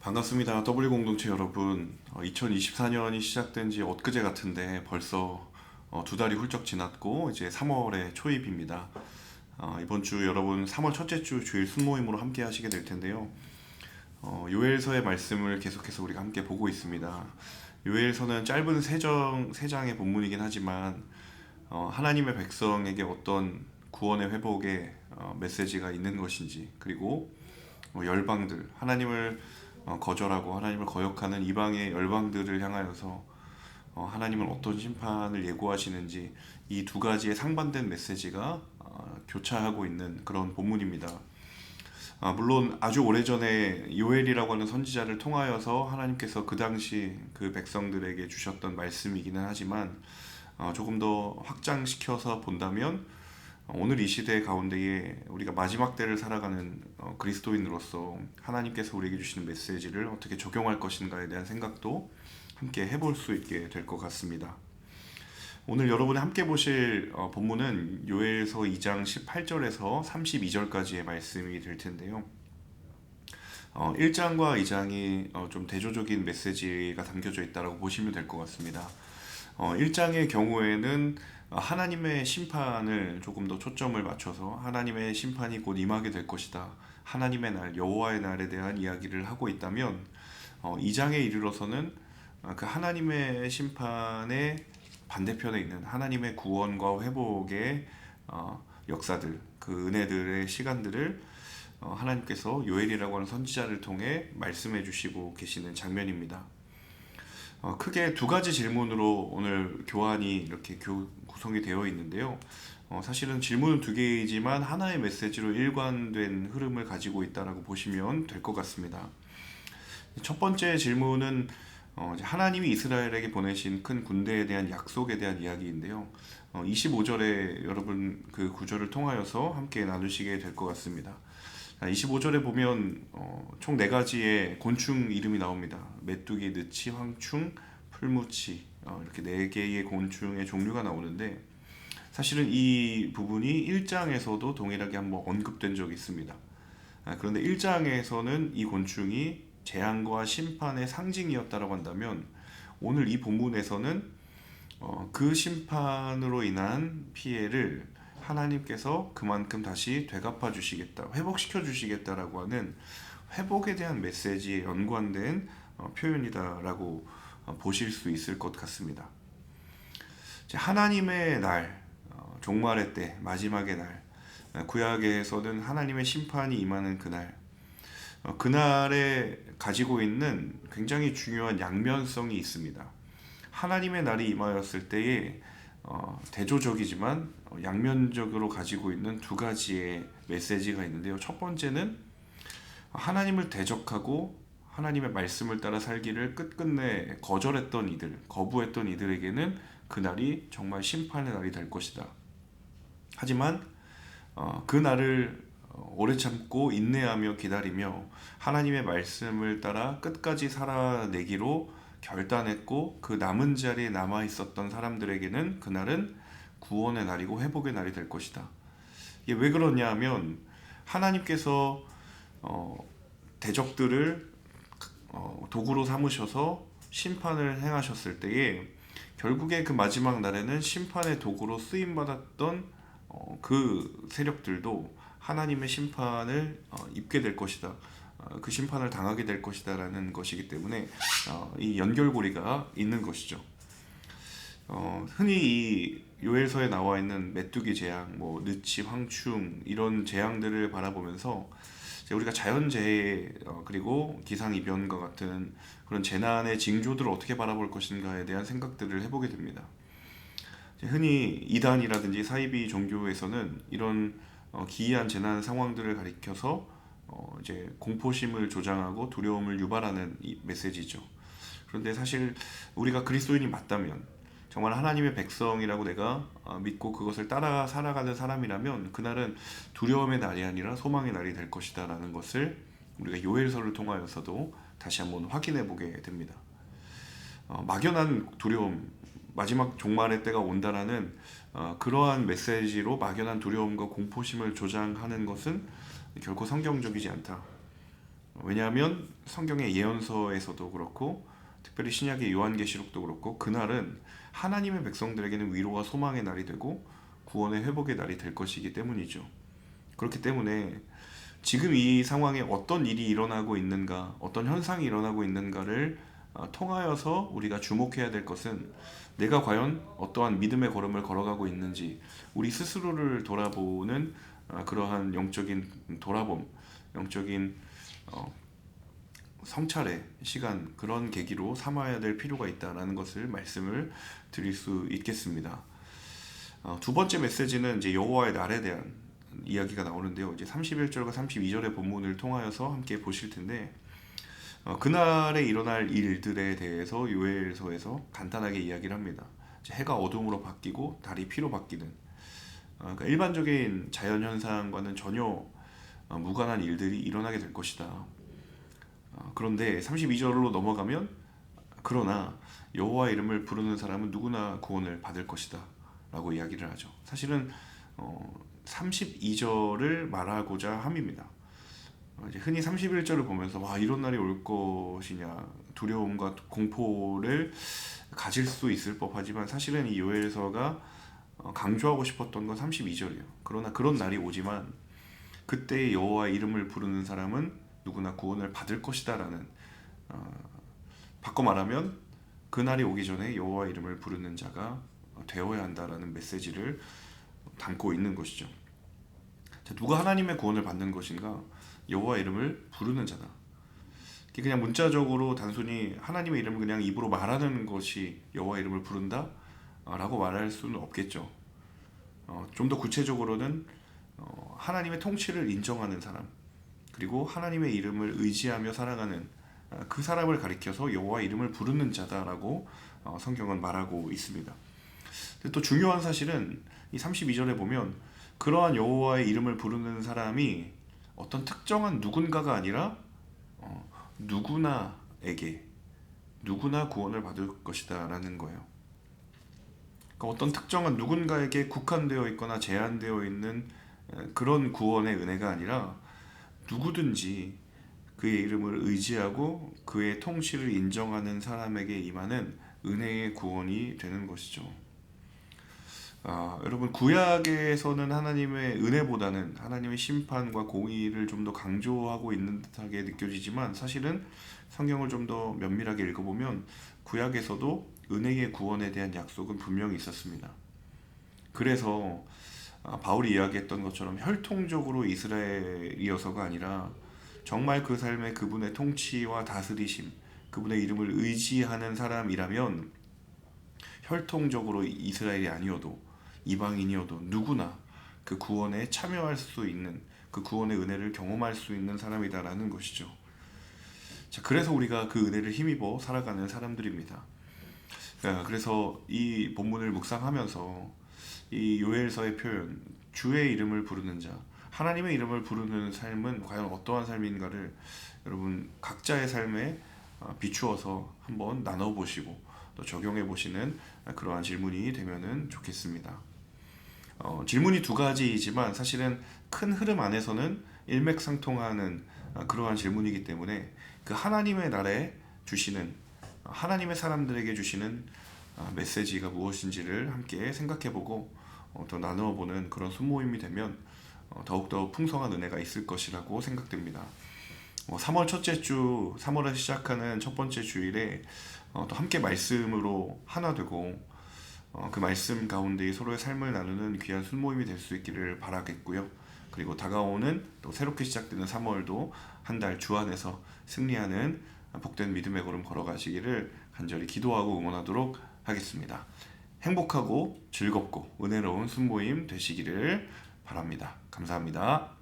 반갑습니다. W 공동체 여러분. 2024년이 시작된 지 엊그제 같은데 벌써 두 달이 훌쩍 지났고 이제 3월의 초입입니다. 이번 주 여러분 3월 첫째 주 주일 순모임으로 함께 하시게 될 텐데요. 요엘서의 말씀을 계속해서 우리가 함께 보고 있습니다. 요엘서는 짧은 세 장의 본문이긴 하지만 하나님의 백성에게 어떤 구원의 회복의 메시지가 있는 것인지, 그리고 열방들, 하나님을 거절하고 하나님을 거역하는 이방의 열방들을 향하여서 하나님은 어떤 심판을 예고하시는지, 이 두 가지의 상반된 메시지가 교차하고 있는 그런 본문입니다. 물론 아주 오래전에 요엘이라고 하는 선지자를 통하여서 하나님께서 그 당시 그 백성들에게 주셨던 말씀이기는 하지만, 조금 더 확장시켜서 본다면 오늘 이 시대 가운데에 우리가 마지막 때를 살아가는 그리스도인으로서 하나님께서 우리에게 주시는 메시지를 어떻게 적용할 것인가에 대한 생각도 함께 해볼 수 있게 될 것 같습니다. 오늘 여러분이 함께 보실 본문은 요엘서 2장 18절에서 32절까지의 말씀이 될 텐데요. 1장과 2장이 좀 대조적인 메시지가 담겨져 있다고 보시면 될 것 같습니다. 1장의 경우에는 하나님의 심판을 조금 더 초점을 맞춰서 하나님의 심판이 곧 임하게 될 것이다, 하나님의 날, 여호와의 날에 대한 이야기를 하고 있다면, 2장에 이르러서는 그 하나님의 심판의 반대편에 있는 하나님의 구원과 회복의 역사들, 그 은혜들의 시간들을 하나님께서 요엘이라고 하는 선지자를 통해 말씀해 주시고 계시는 장면입니다. 크게 두 가지 질문으로 오늘 교환이 이렇게 구성이 되어 있는데요. 사실은 질문은 두 개이지만 하나의 메시지로 일관된 흐름을 가지고 있다라고 보시면 될 것 같습니다. 첫 번째 질문은 이제 하나님이 이스라엘에게 보내신 큰 군대에 대한 약속에 대한 이야기인데요. 25절에 여러분 그 구절을 통하여서 함께 나누시게 될 것 같습니다. 25절에 보면 총 4가지의 곤충 이름이 나옵니다. 메뚜기, 느치, 황충, 풀무치, 이렇게 4개의 곤충의 종류가 나오는데, 사실은 이 부분이 1장에서도 동일하게 한번 언급된 적이 있습니다. 그런데 1장에서는 이 곤충이 재앙과 심판의 상징이었다고 한다면, 오늘 이 본문에서는 그 심판으로 인한 피해를 하나님께서 그만큼 다시 되갚아 주시겠다, 회복시켜 주시겠다라고 하는 회복에 대한 메시지에 연관된 표현이다라고 보실 수 있을 것 같습니다. 하나님의 날, 종말의 때, 마지막의 날, 구약에서는 하나님의 심판이 임하는 그날, 그날에 가지고 있는 굉장히 중요한 양면성이 있습니다. 하나님의 날이 임하였을 때에 대조적이지만 양면적으로 가지고 있는 두 가지의 메시지가 있는데요. 첫 번째는 하나님을 대적하고 하나님의 말씀을 따라 살기를 끝끝내 거절했던 이들, 거부했던 이들에게는 그날이 정말 심판의 날이 될 것이다. 하지만 그 날을 오래 참고 인내하며 기다리며 하나님의 말씀을 따라 끝까지 살아내기로 결단했고 그 남은 자리에 남아 있었던 사람들에게는 그날은 구원의 날이고 회복의 날이 될 것이다. 이게 왜 그러냐 하면, 하나님께서 대적들을 도구로 삼으셔서 심판을 행하셨을 때에 결국에 그 마지막 날에는 심판의 도구로 쓰임받았던 그 세력들도 하나님의 심판을 입게 될 것이다, 그 심판을 당하게 될 것이다 라는 것이기 때문에 이 연결고리가 있는 것이죠. 흔히 이 요엘서에 나와 있는 메뚜기 재앙, 뭐 느치, 황충 이런 재앙들을 바라보면서 이제 우리가 자연재해, 그리고 기상이변과 같은 그런 재난의 징조들을 어떻게 바라볼 것인가에 대한 생각들을 해보게 됩니다. 흔히 이단이라든지 사이비 종교에서는 이런 기이한 재난 상황들을 가리켜서 이제 공포심을 조장하고 두려움을 유발하는 이 메시지죠. 그런데 사실 우리가 그리스도인이 맞다면, 정말 하나님의 백성이라고 내가 믿고 그것을 따라 살아가는 사람이라면, 그날은 두려움의 날이 아니라 소망의 날이 될 것이다 라는 것을 우리가 요엘서를 통하여서도 다시 한번 확인해 보게 됩니다. 막연한 두려움, 마지막 종말의 때가 온다라는 그러한 메시지로 막연한 두려움과 공포심을 조장하는 것은 결코 성경적이지 않다. 왜냐하면 성경의 예언서에서도 그렇고 특별히 신약의 요한계시록도 그렇고 그날은 하나님의 백성들에게는 위로와 소망의 날이 되고 구원의 회복의 날이 될 것이기 때문이죠. 그렇기 때문에 지금 이 상황에 어떤 일이 일어나고 있는가, 어떤 현상이 일어나고 있는가를 통하여서 우리가 주목해야 될 것은 내가 과연 어떠한 믿음의 걸음을 걸어가고 있는지 우리 스스로를 돌아보는 그러한 영적인 돌아봄, 영적인 어, 성찰의 시간, 그런 계기로 삼아야 될 필요가 있다라는 것을 말씀을 드릴 수 있겠습니다. 두 번째 메시지는 이제 여호와의 날에 대한 이야기가 나오는데요. 이제 31절과 32절의 본문을 통하여서 함께 보실 텐데 그날에 일어날 일들에 대해서 요엘서에서 간단하게 이야기를 합니다. 이제 해가 어둠으로 바뀌고 달이 피로 바뀌는 그러니까 일반적인 자연 현상과는 전혀 무관한 일들이 일어나게 될 것이다. 그런데 32절로 넘어가면 그러나 여호와 이름을 부르는 사람은 누구나 구원을 받을 것이다 라고 이야기를 하죠. 사실은 32절을 말하고자 함입니다. 이제 흔히 31절을 보면서 와 이런 날이 올 것이냐 두려움과 공포를 가질 수 있을 법하지만 사실은 이 요엘서가 강조하고 싶었던 건 32절이에요. 그러나 그런 날이 오지만 그때 여호와 이름을 부르는 사람은 누구나 구원을 받을 것이다라는 바꿔 말하면 그날이 오기 전에 여호와 이름을 부르는 자가 되어야 한다라는 메시지를 담고 있는 것이죠. 자, 누가 하나님의 구원을 받는 것인가? 여호와 이름을 부르는 자다. 그냥 문자적으로 단순히 하나님의 이름을 그냥 입으로 말하는 것이 여호와 이름을 부른다? 라고 말할 수는 없겠죠. 좀 더 구체적으로는 하나님의 통치를 인정하는 사람, 그리고 하나님의 이름을 의지하며 살아가는 그 사람을 가리켜서 여호와 이름을 부르는 자다라고 성경은 말하고 있습니다. 또 중요한 사실은 이 32절에 보면 그러한 여호와의 이름을 부르는 사람이 어떤 특정한 누군가가 아니라 누구나에게 누구나 구원을 받을 것이다 라는 거예요. 그러니까 어떤 특정한 누군가에게 국한되어 있거나 제한되어 있는 그런 구원의 은혜가 아니라 누구든지 그의 이름을 의지하고 그의 통치를 인정하는 사람에게 임하는 은혜의 구원이 되는 것이죠. 여러분 구약에서는 하나님의 은혜보다는 하나님의 심판과 공의를 좀 더 강조하고 있는 듯하게 느껴지지만 사실은 성경을 좀 더 면밀하게 읽어보면 구약에서도 은혜의 구원에 대한 약속은 분명히 있었습니다. 그래서 바울이 이야기했던 것처럼 혈통적으로 이스라엘이어서가 아니라 정말 그 삶에 그분의 통치와 다스리심, 그분의 이름을 의지하는 사람이라면 혈통적으로 이스라엘이 아니어도 이방인이어도 누구나 그 구원에 참여할 수 있는 그 구원의 은혜를 경험할 수 있는 사람이다라는 것이죠. 자, 그래서 우리가 그 은혜를 힘입어 살아가는 사람들입니다. 그래서 이 본문을 묵상하면서 이 요엘서의 표현, 주의 이름을 부르는 자, 하나님의 이름을 부르는 삶은 과연 어떠한 삶인가를 여러분 각자의 삶에 비추어서 한번 나눠보시고 또 적용해보시는 그러한 질문이 되면은 좋겠습니다. 질문이 두 가지이지만 사실은 큰 흐름 안에서는 일맥상통하는 그러한 질문이기 때문에 그 하나님의 날에 주시는 하나님의 사람들에게 주시는 메시지가 무엇인지를 함께 생각해보고 더 나누어보는 그런 순모임이 되면 더욱더 풍성한 은혜가 있을 것이라고 생각됩니다. 3월 첫째 주, 3월에 시작하는 첫 번째 주일에 또 함께 말씀으로 하나 되고 그 말씀 가운데 서로의 삶을 나누는 귀한 순모임이 될 수 있기를 바라겠고요. 그리고 다가오는 또 새롭게 시작되는 3월도 한 달 주 안에서 승리하는 복된 믿음의 걸음 걸어가시기를 간절히 기도하고 응원하도록 하겠습니다. 행복하고 즐겁고 은혜로운 순모임 되시기를 바랍니다. 감사합니다.